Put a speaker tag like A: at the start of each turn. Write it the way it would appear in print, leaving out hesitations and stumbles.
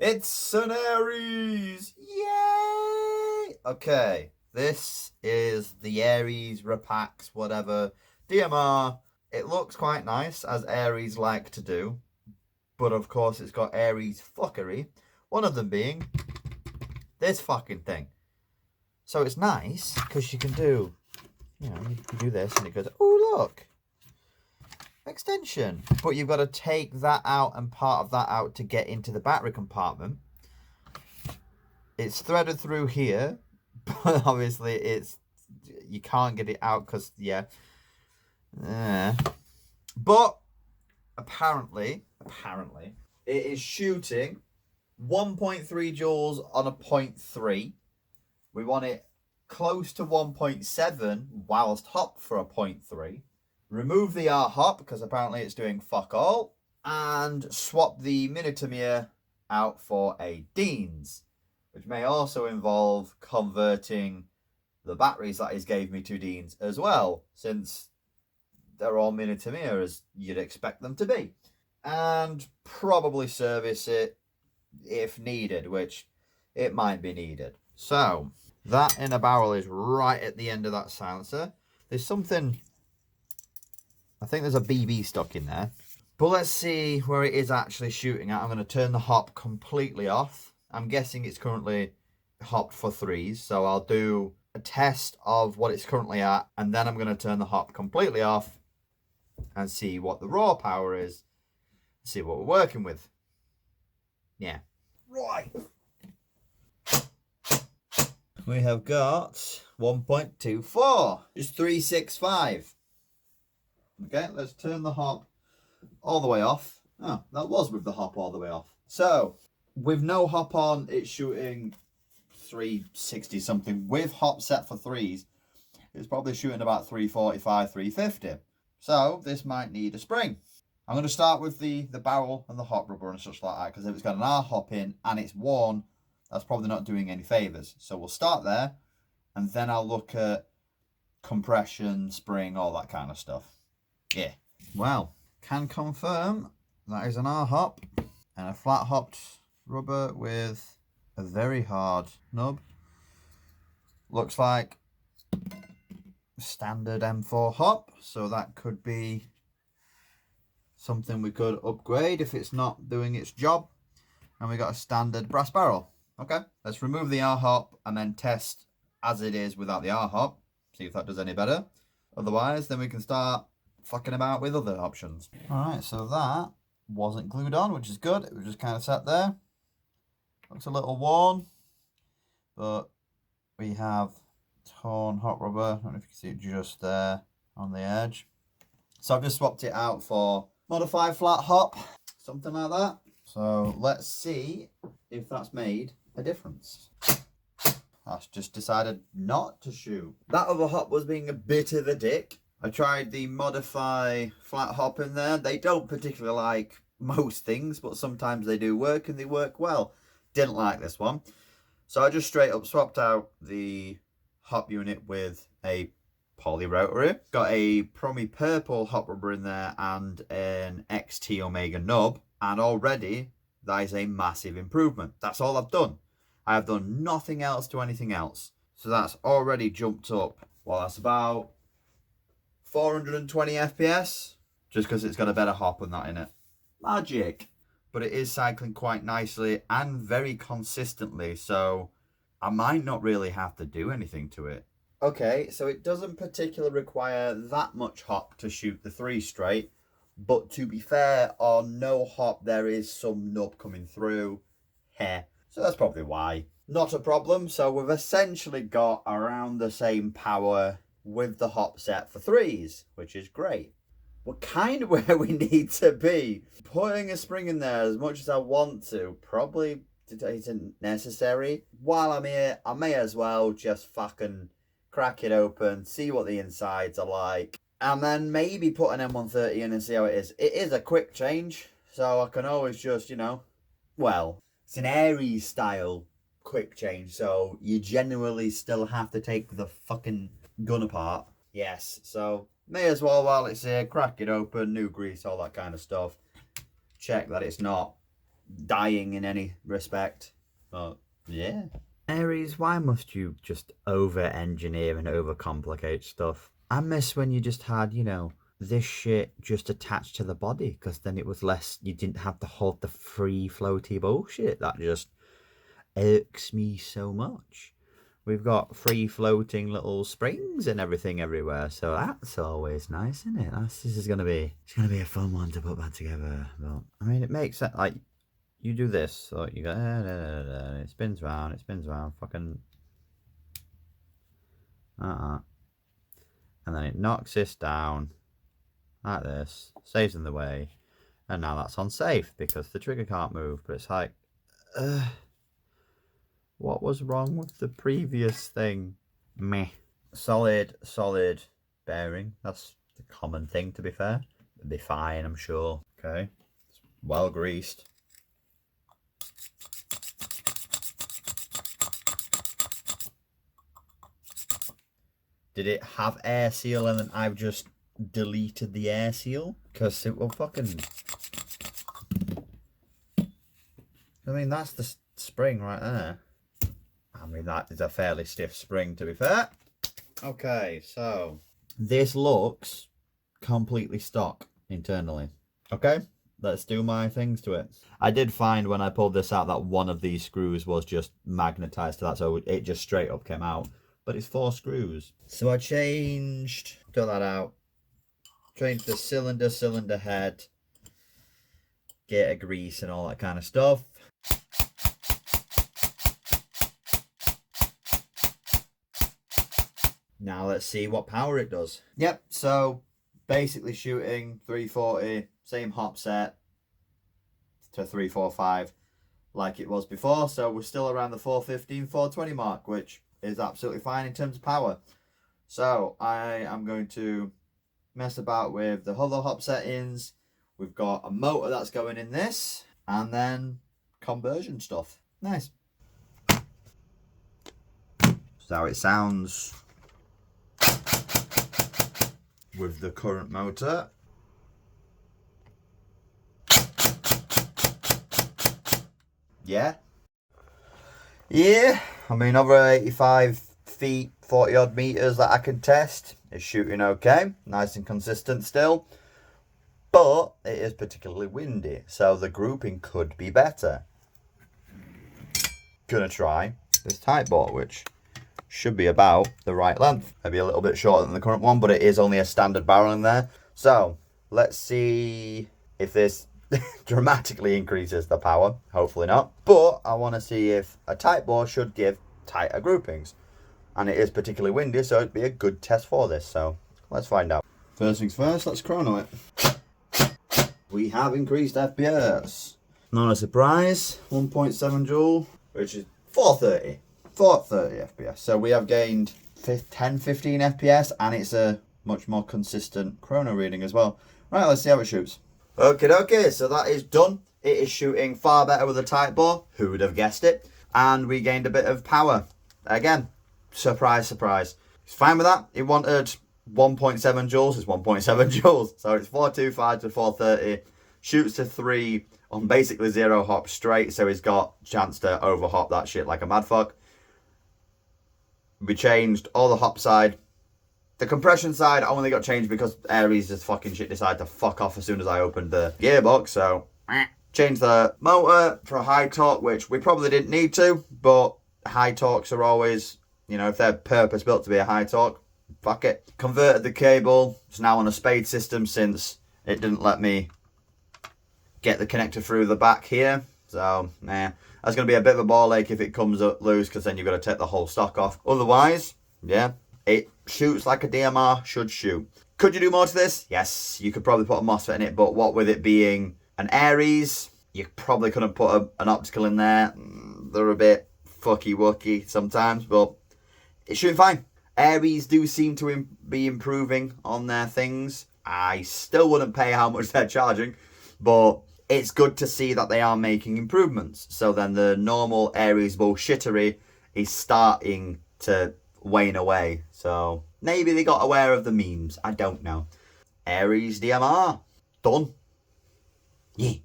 A: It's an ARES! Yay! Okay, this is the ARES Rapax whatever DMR. It looks quite nice, as ARES like to do, but of course it's got ARES fuckery. One of them being this fucking thing. So it's nice because you can do, you do this and it goes, oh look, extension. But you've got to take that out and part of that out to get into the battery compartment. It's threaded through here, but obviously you can't get it out because, but apparently, it is shooting 1.3 joules on a 0.3. We want it close to 1.7 whilst hop for a 0.3. Remove the R hop because apparently it's doing fuck all. And swap the Minitamir out for a Deans, which may also involve converting the batteries that he's gave me to Deans as well, since they're all Minitamir as you'd expect them to be. And probably service it if needed, which it might be needed. So that inner barrel is right at the end of that silencer. There's something, I think there's a BB stuck in there, but let's see where it is actually shooting at. I'm going to turn the hop completely off. I'm guessing it's currently hopped for 3s, so I'll do a test of what it's currently at, and then I'm going to turn the hop completely off and see what the raw power is, see what we're working with. Yeah. Right. We have got 1.24, just 365. Okay, let's turn the hop all the way off. Oh, that was with the hop all the way off. So, with no hop on, it's shooting 360 something. With hop set for 3s, it's probably shooting about 345, 350. So, this might need a spring. I'm going to start with the barrel and the hop rubber and such like that, because if it's got an R hop in and it's worn, that's probably not doing any favours. So we'll start there, and then I'll look at compression, spring, all that kind of stuff. Yeah. Well, can confirm that is an R hop and a flat hopped rubber with a very hard nub. Looks like standard M4 hop, so that could be something we could upgrade if it's not doing its job. And we got a standard brass barrel. Okay, let's remove the R hop and then test as it is without the R hop. See if that does any better. Otherwise, then we can start fucking about with other options. Alright, so that wasn't glued on, which is good. It was just kind of sat there. Looks a little worn, but we have torn hot rubber. I don't know if you can see it just there on the edge. So I've just swapped it out for modified flat hop, something like that. So let's see if that's made a difference. That's just decided not to shoot. That other hop was being a bit of a dick. I tried the modify flat hop in there. They don't particularly like most things, but sometimes they do work and they work well. Didn't like this one. So I just straight up swapped out the hop unit with a poly rotary. Got a Promi purple hop rubber in there and an XT Omega nub. And already that is a massive improvement. That's all I've done. I have done nothing else to anything else. So that's already jumped up. Well, that's about 420 FPS. Just because it's got a better hop than that in it. Magic. But it is cycling quite nicely and very consistently. So I might not really have to do anything to it. Okay, so it doesn't particularly require that much hop to shoot the 3 straight. But to be fair, on no hop, there is some nub coming through. Heh. So that's probably why. Not a problem. So we've essentially got around the same power with the hop set for 3s, which is great. We're kind of where we need to be. Putting a spring in there as much as I want to probably isn't necessary. While I'm here, I may as well just fucking crack it open, see what the insides are like. And then maybe put an M130 in and see how it is. It is a quick change, so I can always just, well, it's an ARES style quick change, so you generally still have to take the fucking gun apart. Yes, so may as well while it's here, crack it open, new grease, all that kind of stuff. Check that it's not dying in any respect. But yeah. Ares, why must you just over-engineer and over-complicate stuff? I miss when you just had, you know, this shit just attached to the body, because then it was less, you didn't have to hold the free floaty bullshit. That just irks me so much. We've got free floating little springs and everything everywhere, so that's always nice, isn't it? This is gonna be, it's gonna be a fun one to put back together. But I mean, it makes sense. Like, you do this, so you go, it spins round, fucking, and then it knocks this down like this, saves in the way, and now that's unsafe because the trigger can't move. But it's like, what was wrong with the previous thing? Meh. Solid bearing. That's the common thing, to be fair. It'll be fine, I'm sure. Okay, it's well greased. Did it have air seal and then I've just deleted the air seal? Because it will fucking... I mean, that's the spring right there. I mean, that is a fairly stiff spring, to be fair. Okay, so this looks completely stock internally. Okay, let's do my things to it. I did find when I pulled this out that one of these screws was just magnetized to that, so it just straight up came out. But it's 4 screws. So I took that out, changed the cylinder head, gator grease and all that kind of stuff. Now let's see what power it does. Yep, so basically shooting 340, same hop set to 345 like it was before. So we're still around the 415, 420 mark, which is absolutely fine in terms of power. So I am going to mess about with the other hop settings. We've got a motor that's going in this, and then conversion stuff. Nice. So how it sounds with the current motor. Yeah, I mean, over 85 feet, 40 odd meters that I can test is shooting okay, nice and consistent still, but it is particularly windy, so the grouping could be better. Gonna try this tight bore, which should be about the right length, maybe a little bit shorter than the current one, but it is only a standard barrel in there. So let's see if this dramatically increases the power. Hopefully not, but I want to see if a tight bore should give tighter groupings, and it is particularly windy, so it'd be a good test for this. So let's find out. First things first, let's chrono it. We have increased FPS, not a surprise. 1.7 joule, which is 430 FPS. So we have gained 10-15 FPS, and it's a much more consistent chrono reading as well. Right, let's see how it shoots. Okay, so that is done. It is shooting far better with a tight bore. Who would have guessed it? And we gained a bit of power. Again, surprise. It's fine with that. It wanted 1.7 joules. It's 1.7 joules. So it's 425 to 430. Shoots to 3 on basically 0 hop straight. So he's got chance to overhop that shit like a mad fuck. We changed all the hop side. The compression side only got changed because ARES just fucking shit decided to fuck off as soon as I opened the gearbox. So changed the motor for a high torque, which we probably didn't need to, but high torques are always, you know, if they're purpose built to be a high torque, fuck it. Converted the cable. It's now on a spade system since it didn't let me get the connector through the back here. So that's going to be a bit of a ball ache if it comes up loose, because then you've got to take the whole stock off. Otherwise, yeah, it shoots like a DMR should shoot. Could you do more to this? Yes, you could probably put a MOSFET in it, but what with it being an ARES, you probably couldn't put an optical in there. They're a bit fucky-wucky sometimes, but it's shooting fine. ARES do seem to be improving on their things. I still wouldn't pay how much they're charging, but it's good to see that they are making improvements. So then the normal ARES bullshittery is starting to wane away. So maybe they got aware of the memes. I don't know. ARES DMR. Done. Yeah.